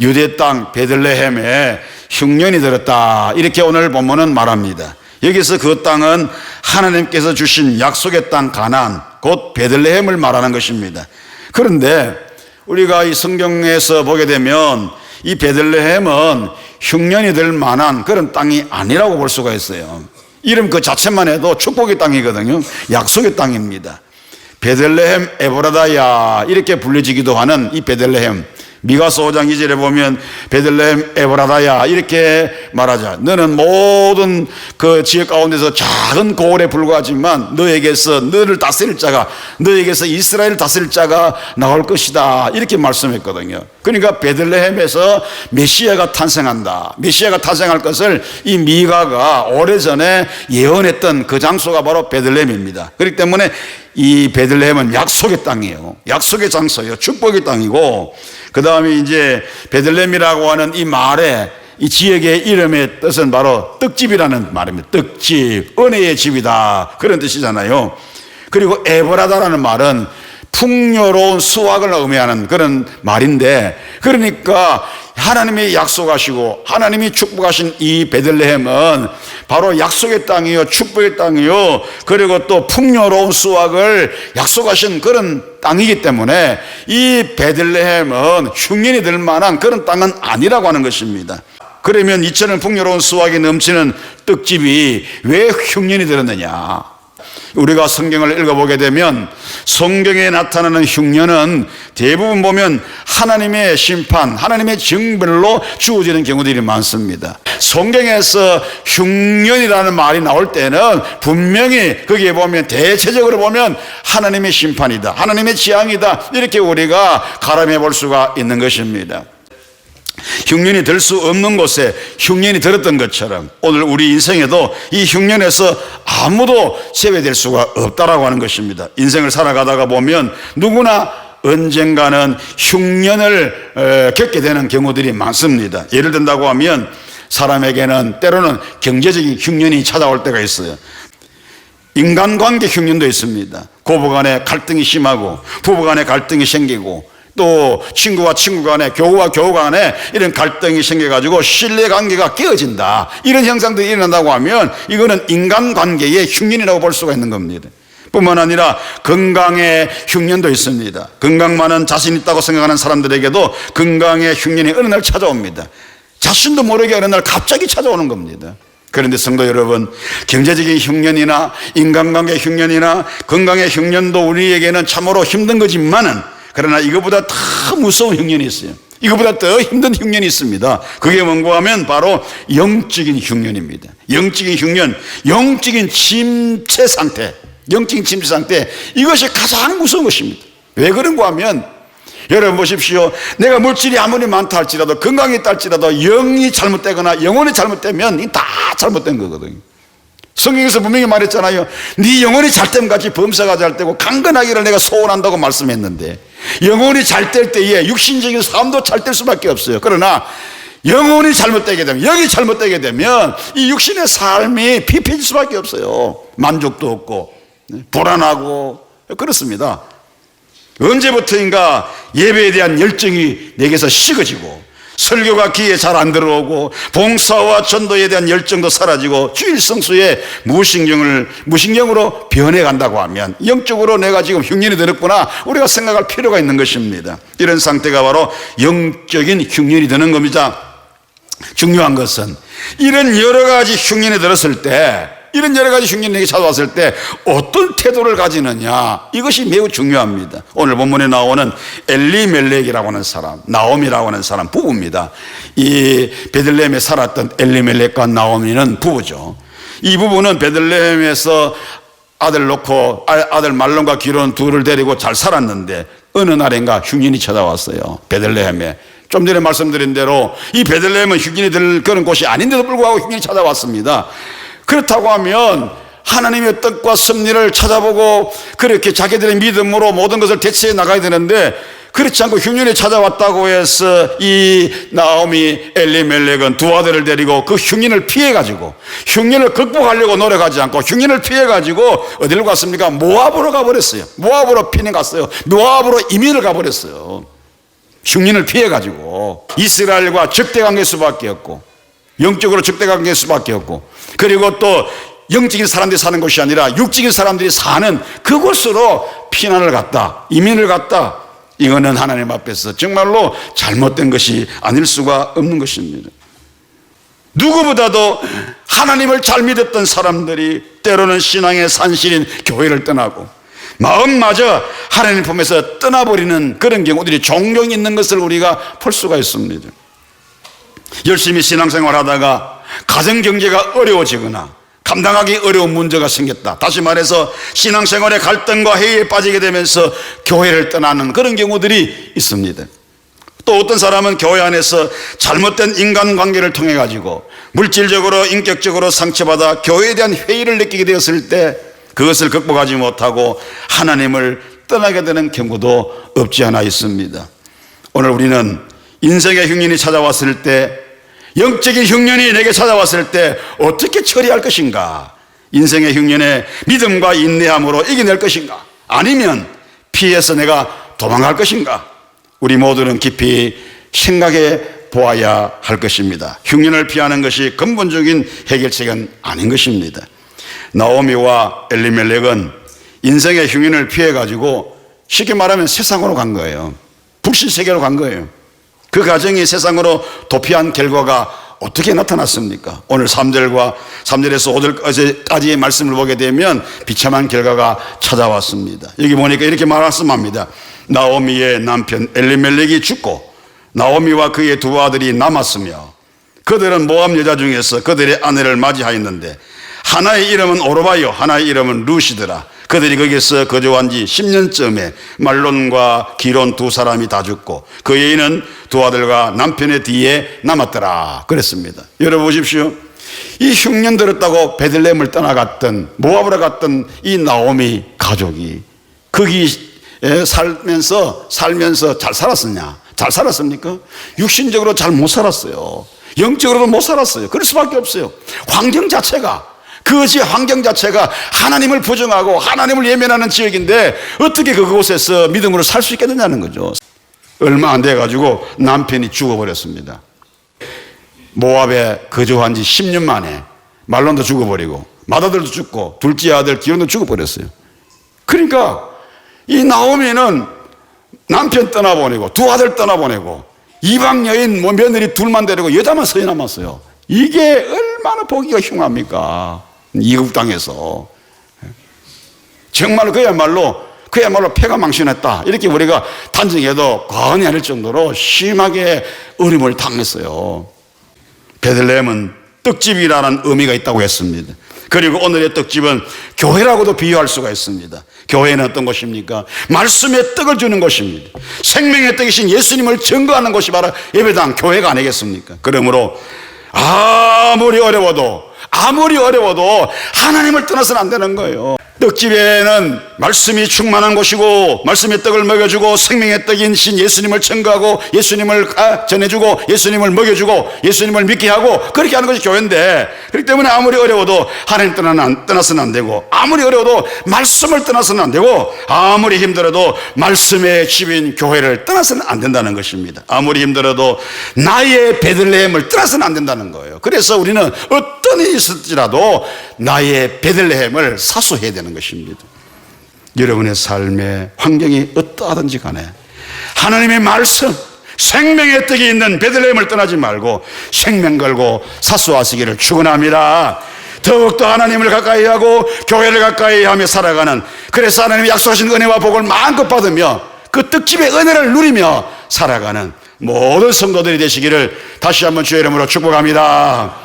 유대 땅 베들레헴에 흉년이 들었다, 이렇게 오늘 본문은 말합니다. 여기서 그 땅은 하나님께서 주신 약속의 땅 가나안, 곧 베들레헴을 말하는 것입니다. 그런데 우리가 이 성경에서 보게 되면 이 베들레헴은 흉년이 될 만한 그런 땅이 아니라고 볼 수가 있어요. 이름 그 자체만 해도 축복의 땅이거든요. 약속의 땅입니다. 베들레헴 에브라다야, 이렇게 불려지기도 하는 이 베들레헴, 미가서 5장 2절에 보면 베들레헴 에브라다야 이렇게 말하자. 너는 모든 그 지역 가운데서 작은 고을에 불과하지만 너에게서 너를 다스릴 자가, 너에게서 이스라엘을 다스릴 자가 나올 것이다, 이렇게 말씀했거든요. 그러니까 베들레헴에서 메시아가 탄생한다, 메시아가 탄생할 것을 이 미가가 오래전에 예언했던 그 장소가 바로 베들레헴입니다. 그렇기 때문에 이 베들레헴은 약속의 땅이에요. 약속의 장소예요. 축복의 땅이고, 그 다음에 이제 베들레헴이라고 하는 이 말에, 이 지역의 이름의 뜻은 바로 떡집이라는 말입니다. 떡집, 은혜의 집이다, 그런 뜻이잖아요. 그리고 에브라다라는 말은 풍요로운 수확을 의미하는 그런 말인데, 그러니까 하나님이 약속하시고 하나님이 축복하신 이 베들레헴은 바로 약속의 땅이요, 축복의 땅이요, 그리고 또 풍요로운 수확을 약속하신 그런 땅이기 때문에 이 베들레헴은 흉년이 될 만한 그런 땅은 아니라고 하는 것입니다. 그러면 이처럼 풍요로운 수확이 넘치는 떡집이 왜 흉년이 들었느냐? 우리가 성경을 읽어보게 되면 성경에 나타나는 흉년은 대부분 보면 하나님의 심판, 하나님의 징벌로 주어지는 경우들이 많습니다. 성경에서 흉년이라는 말이 나올 때는 분명히 거기에 보면 대체적으로 보면 하나님의 심판이다, 하나님의 재앙이다, 이렇게 우리가 가름해 볼 수가 있는 것입니다. 흉년이 될 수 없는 곳에 흉년이 들었던 것처럼 오늘 우리 인생에도 이 흉년에서 아무도 제외될 수가 없다라고 하는 것입니다. 인생을 살아가다가 보면 누구나 언젠가는 흉년을 겪게 되는 경우들이 많습니다. 예를 든다고 하면 사람에게는 때로는 경제적인 흉년이 찾아올 때가 있어요. 인간관계 흉년도 있습니다. 고부간에 갈등이 심하고 부부간에 갈등이 생기고, 또 친구와 친구 간에, 교우와 교우 간에 이런 갈등이 생겨가지고 신뢰관계가 깨어진다, 이런 현상들이 일어난다고 하면 이거는 인간관계의 흉년이라고 볼 수가 있는 겁니다. 뿐만 아니라 건강의 흉년도 있습니다. 건강만은 자신 있다고 생각하는 사람들에게도 건강의 흉년이 어느 날 찾아옵니다. 자신도 모르게 어느 날 갑자기 찾아오는 겁니다. 그런데 성도 여러분, 경제적인 흉년이나 인간관계 흉년이나 건강의 흉년도 우리에게는 참으로 힘든 거지만은, 그러나 이거보다 더 무서운 흉년이 있어요. 이거보다 더 힘든 흉년이 있습니다. 그게 뭔가 하면 바로 영적인 흉년입니다. 영적인 흉년, 영적인 침체 상태, 영적인 침체 상태, 이것이 가장 무서운 것입니다. 왜 그런가 하면, 여러분 보십시오. 내가 물질이 아무리 많다 할지라도, 건강이 있다 할지라도 영이 잘못되거나 영혼이 잘못되면 다 잘못된 거거든요. 성경에서 분명히 말했잖아요. 네 영혼이 잘 때면 같이 범사가 잘 되고 강건하기를 내가 소원한다고 말씀했는데, 영혼이 잘 될 때에 육신적인 삶도 잘 될 수밖에 없어요. 그러나 영혼이 잘못되게 되면, 영이 잘못되게 되면 이 육신의 삶이 피폐해질 수밖에 없어요. 만족도 없고 불안하고 그렇습니다. 언제부터인가 예배에 대한 열정이 내게서 식어지고, 설교가 귀에 잘 안 들어오고, 봉사와 전도에 대한 열정도 사라지고, 주일 성수에 무신경으로 변해간다고 하면 영적으로 내가 지금 흉년이 들었구나, 우리가 생각할 필요가 있는 것입니다. 이런 상태가 바로 영적인 흉년이 되는 겁니다. 중요한 것은 이런 여러 가지 흉년이 들었을 때, 이런 여러 가지 흉년이 내게 찾아왔을 때 어떤 태도를 가지느냐, 이것이 매우 중요합니다. 오늘 본문에 나오는 엘리멜렉이라고 하는 사람, 나오미라고 하는 사람 부부입니다. 이 베들레헴에 살았던 엘리멜렉과 나오미는 부부죠. 이 부부는 베들레헴에서 아들 놓고 아들 말론과 기론 둘을 데리고 잘 살았는데, 어느 날인가 흉년이 찾아왔어요. 베들레헴에. 좀 전에 말씀드린 대로 이 베들레헴은 흉년이 될 그런 곳이 아닌데도 불구하고 흉년이 찾아왔습니다. 그렇다고 하면 하나님의 뜻과 섭리를 찾아보고 그렇게 자기들의 믿음으로 모든 것을 대처해 나가야 되는데, 그렇지 않고 흉년이 찾아왔다고 해서 이 나오미 엘리멜렉은 두 아들을 데리고 그 흉년을 피해가지고, 흉년을 극복하려고 노력하지 않고 흉년을 피해가지고 어디로 갔습니까? 모압으로 가버렸어요. 모압으로 피는 갔어요. 모압으로 이민을 가버렸어요. 흉년을 피해가지고 이스라엘과 적대관계일 수밖에 없고, 영적으로 적대관계일 수밖에 없고, 그리고 또 영적인 사람들이 사는 곳이 아니라 육적인 사람들이 사는 그곳으로 피난을 갔다, 이민을 갔다. 이거는 하나님 앞에서 정말로 잘못된 것이 아닐 수가 없는 것입니다. 누구보다도 하나님을 잘 믿었던 사람들이 때로는 신앙의 산실인 교회를 떠나고 마음마저 하나님 품에서 떠나버리는 그런 경우들이 종종 있는 것을 우리가 볼 수가 있습니다. 열심히 신앙생활 하다가 가정경제가 어려워지거나 감당하기 어려운 문제가 생겼다. 다시 말해서 신앙생활의 갈등과 해이에 빠지게 되면서 교회를 떠나는 그런 경우들이 있습니다. 또 어떤 사람은 교회 안에서 잘못된 인간관계를 통해 가지고 물질적으로 인격적으로 상처받아 교회에 대한 회의를 느끼게 되었을 때 그것을 극복하지 못하고 하나님을 떠나게 되는 경우도 없지 않아 있습니다. 오늘 우리는 인생의 흉년이 찾아왔을 때, 영적인 흉년이 내게 찾아왔을 때 어떻게 처리할 것인가? 인생의 흉년에 믿음과 인내함으로 이겨낼 것인가? 아니면 피해서 내가 도망갈 것인가? 우리 모두는 깊이 생각해 보아야 할 것입니다. 흉년을 피하는 것이 근본적인 해결책은 아닌 것입니다. 나오미와 엘리멜렉은 인생의 흉년을 피해가지고 쉽게 말하면 세상으로 간 거예요. 북신세계로 간 거예요. 그 가정이 세상으로 도피한 결과가 어떻게 나타났습니까? 오늘 3절에서 5절까지의 말씀을 보게 되면 비참한 결과가 찾아왔습니다. 여기 보니까 이렇게 말씀합니다. 나오미의 남편 엘리멜렉이 죽고 나오미와 그의 두 아들이 남았으며 그들은 모압 여자 중에서 그들의 아내를 맞이하였는데 하나의 이름은 오르바요 하나의 이름은 루시더라. 그들이 거기서 거주한 지 10년쯤에 말론과 기론 두 사람이 다 죽고 그 여인은 두 아들과 남편의 뒤에 남았더라 그랬습니다. 여러분 보십시오. 이 흉년 들었다고 베들레헴을 떠나갔던 모압으로 갔던 이 나오미 가족이 거기 살면서 잘 살았었냐? 잘 살았습니까? 육신적으로 잘 못 살았어요. 영적으로도 못 살았어요. 그럴 수밖에 없어요. 환경 자체가 하나님을 부정하고 하나님을 예면하는 지역인데 어떻게 그곳에서 믿음으로 살 수 있겠느냐는 거죠. 얼마 안 돼가지고 남편이 죽어버렸습니다. 모압에 거주한 지 10년 만에 말론도 죽어버리고 맏아들도 죽고 둘째 아들 기론도 죽어버렸어요. 그러니까 이 나오미는 남편 떠나보내고 두 아들 떠나보내고 이방 여인 며느리 둘만 데리고 여자만 서에 남았어요. 이게 얼마나 보기가 흉합니까? 이국 땅에서 정말 그야말로 패가 망신했다 이렇게 우리가 단정해도 과언이 아닐 정도로 심하게 어려움을 당했어요. 베들레헴은 떡집이라는 의미가 있다고 했습니다. 그리고 오늘의 떡집은 교회라고도 비유할 수가 있습니다. 교회는 어떤 곳입니까? 말씀의 떡을 주는 곳입니다. 생명의 떡이신 예수님을 증거하는 곳이 바로 예배당 교회가 아니겠습니까? 그러므로 아무리 어려워도 하나님을 떠나서는 안 되는 거예요. 떡집에는 말씀이 충만한 곳이고 말씀의 떡을 먹여주고 생명의 떡인 신 예수님을 증거하고 예수님을 전해주고 예수님을 먹여주고 예수님을 믿게 하고 그렇게 하는 것이 교회인데, 그렇기 때문에 아무리 어려워도 하나님 떠나서는 안 되고 아무리 어려워도 말씀을 떠나서는 안 되고 아무리 힘들어도 말씀의 집인 교회를 떠나서는 안 된다는 것입니다. 아무리 힘들어도 나의 베들레헴을 떠나서는 안 된다는 거예요. 그래서 우리는 어떤 일이 있을지라도 나의 베들레헴을 사수해야 되는 것입니다. 여러분의 삶의 환경이 어떠하든지 간에 하나님의 말씀, 생명의 떡이 있는 베들레헴을 떠나지 말고 생명 걸고 사수하시기를 축원합니다. 더욱더 하나님을 가까이 하고 교회를 가까이 하며 살아가는, 그래서 하나님이 약속하신 은혜와 복을 마음껏 받으며 그 떡집의 은혜를 누리며 살아가는 모든 성도들이 되시기를 다시 한번 주의 이름으로 축복합니다.